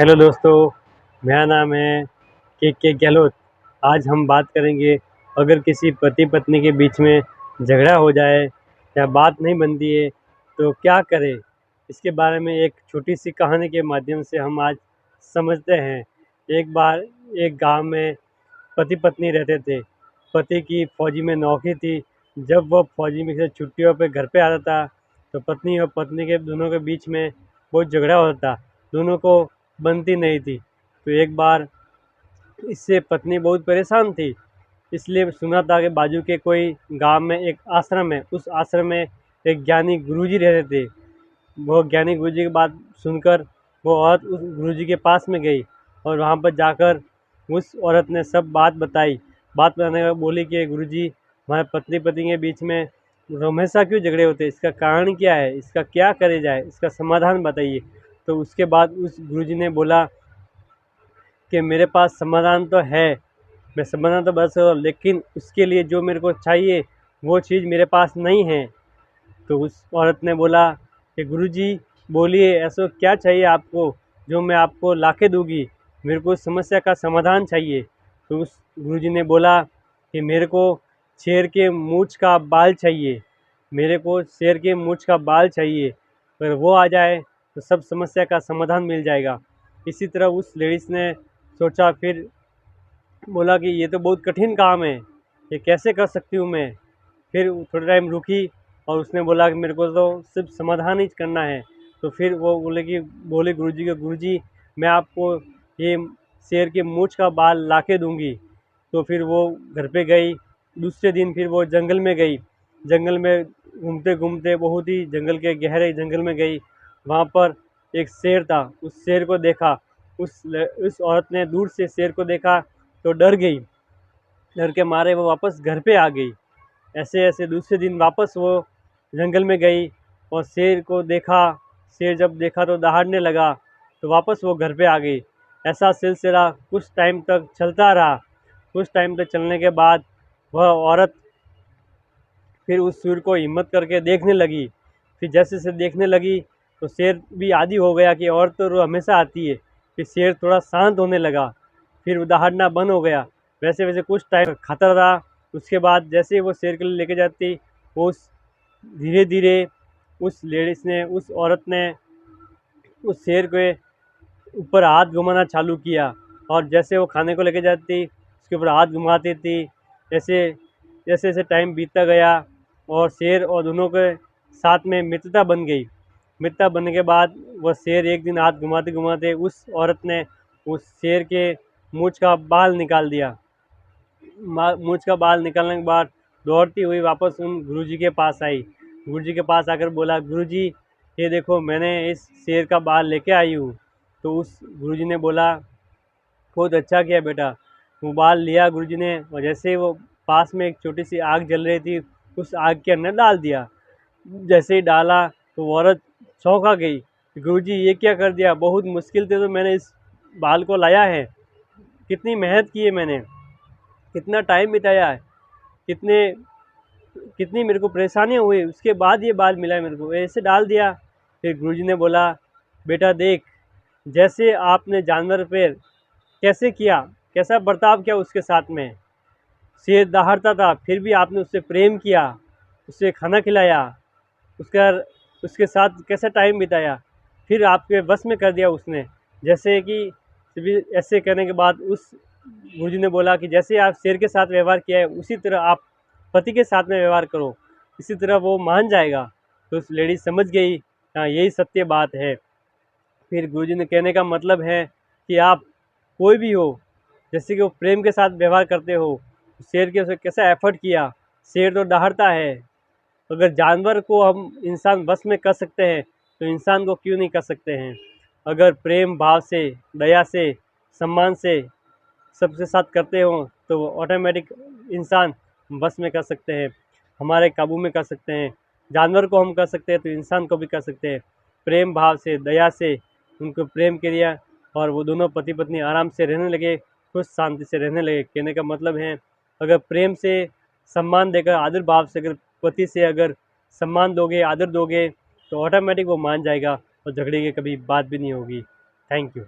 Hello दोस्तों, मेरा नाम है के गहलोत। आज हम बात करेंगे, अगर किसी पति पत्नी के बीच में झगड़ा हो जाए या बात नहीं बनती है तो क्या करें। इसके बारे में एक छोटी सी कहानी के माध्यम से हम आज समझते हैं। एक बार एक गांव में पति पत्नी रहते थे। पति की फौजी में नौकरी थी। जब वो फौजी में से छुट्टियों पे घर पे आता था तो पत्नी और पत्नी के दोनों के बीच में बहुत झगड़ा होता था। दोनों को बनती नहीं थी। तो एक बार इससे पत्नी बहुत परेशान थी। इसलिए सुना था कि बाजू के कोई गांव में एक आश्रम है। उस आश्रम में एक ज्ञानी गुरुजी रहते थे। वो ज्ञानी गुरुजी की बात सुनकर वो औरत उस गुरुजी के पास में गई और वहाँ पर जाकर उस औरत ने सब बात बताई। बात बताने के बाद बोली कि गुरुजी, हमारे पत्नी पति के बीच में हमेशा क्यों झगड़े होते हैं, इसका कारण क्या है, इसका क्या करे जाए, इसका समाधान बताइए। तो उसके बाद उस गुरुजी ने बोला कि मेरे पास समाधान तो है, मैं समाधान तो बता सकता हूँ, लेकिन उसके लिए जो मेरे को चाहिए वो चीज़ मेरे पास नहीं है। तो उस औरत ने बोला कि गुरुजी बोलिए, ऐसा क्या चाहिए आपको जो मैं आपको लाके दूंगी, मेरे को इस समस्या का समाधान चाहिए। तो उस गुरुजी ने बोला कि मेरे को शेर के मूंछ का बाल चाहिए, मेरे को शेर के मूंछ का बाल चाहिए। अगर वो आ जाए तो सब समस्या का समाधान मिल जाएगा। इसी तरह उस लेडीज़ ने सोचा, फिर बोला कि ये तो बहुत कठिन काम है, ये कैसे कर सकती हूँ मैं। फिर थोड़ा टाइम रुकी और उसने बोला कि मेरे को तो सिर्फ समाधान ही करना है। तो फिर वो बोले गुरुजी के गुरुजी, मैं आपको ये शेर के मूंछ का बाल ला के दूँगी। तो फिर वो घर पे गई। दूसरे दिन फिर वो जंगल में गई। जंगल में घूमते घूमते बहुत ही जंगल के गहरे जंगल में गई। वहाँ पर एक शेर था। उस शेर को देखा। उस औरत ने दूर से शेर को देखा तो डर गई। डर के मारे वो वापस घर पे आ गई। ऐसे ऐसे दूसरे दिन वापस वो जंगल में गई और शेर को देखा। शेर जब देखा तो दहाड़ने लगा, तो वापस वो घर पे आ गई। ऐसा सिलसिला कुछ टाइम तक चलता रहा। कुछ टाइम तक चलने के बाद वह औरत फिर उस सूर को हिम्मत करके देखने लगी। फिर जैसे जैसे देखने लगी तो शेर भी आदी हो गया कि औरत तो हमेशा आती है। फिर शेर थोड़ा शांत होने लगा, फिर दहाड़ना बंद हो गया। वैसे वैसे कुछ टाइम खाता रहा। उसके बाद जैसे ही वो शेर के लिए लेके जाती, वो उस धीरे धीरे उस लेडीज़ ने, उस औरत ने उस शेर के ऊपर हाथ घुमाना चालू किया। और जैसे वो खाने को लेके जाती, उसके ऊपर हाथ घुमाती थी। ऐसे जैसे जैसे टाइम बीतता गया और शेर और दोनों के साथ में मित्रता बन गई। मित्रता बनने के बाद वह शेर एक दिन हाथ घुमाते घुमाते उस औरत ने उस शेर के मूंछ का बाल निकाल दिया। मूंछ का बाल निकालने के बाद दौड़ती हुई वापस उन गुरुजी के पास आई। गुरुजी के पास आकर बोला, गुरुजी ये देखो, मैंने इस शेर का बाल लेके आई हूँ। तो उस गुरुजी ने बोला, बहुत अच्छा किया बेटा। वो बाल लिया गुरुजी ने और जैसे ही वो पास में एक छोटी सी आग जल रही थी, उस आग के अंदर डाल दिया। जैसे ही डाला तो वो औरत चौंका गई, गुरुजी ये क्या कर दिया, बहुत मुश्किल से तो मैंने इस बाल को लाया है, कितनी मेहनत की है मैंने, कितना टाइम बिताया है, कितने कितनी मेरे को परेशानियाँ हुई, उसके बाद ये बाल मिला है मेरे को, ऐसे डाल दिया। फिर गुरुजी ने बोला, बेटा देख, जैसे आपने जानवर पे कैसे किया, कैसा बर्ताव किया उसके साथ में, शेर दहाड़ता था फिर भी आपने उससे प्रेम किया, उसे खाना खिलाया, उसका उसके साथ कैसा टाइम बिताया, फिर आपके बस में कर दिया उसने। जैसे कि ऐसे करने के बाद उस गुरुजी ने बोला कि जैसे आप शेर के साथ व्यवहार किया है उसी तरह आप पति के साथ में व्यवहार करो, इसी तरह वो मान जाएगा। तो उस लेडी समझ गई, हाँ यही सत्य बात है। फिर गुरुजी ने कहने का मतलब है कि आप कोई भी हो, जैसे कि वो प्रेम के साथ व्यवहार करते हो, शेर के उसे कैसा एफर्ट किया, शेर तो दहाड़ता है। अगर जानवर को हम इंसान बस में कर सकते हैं तो इंसान को क्यों नहीं कर सकते हैं। अगर प्रेम भाव से, दया से, सम्मान से सबके साथ करते हो तो वो ऑटोमेटिक इंसान बस में कर सकते हैं, हमारे काबू में कर सकते हैं। जानवर को हम कर सकते हैं तो इंसान को भी कर सकते हैं। प्रेम भाव से, दया से उनको प्रेम किया और वो दोनों पति पत्नी आराम से रहने लगे, खुश शांति से रहने लगे। कहने का मतलब है, अगर प्रेम से, सम्मान देकर, आदर भाव से अगर पति से अगर सम्मान दोगे, आदर दोगे तो ऑटोमेटिक वो मान जाएगा और झगड़े की कभी बात भी नहीं होगी। Thank you.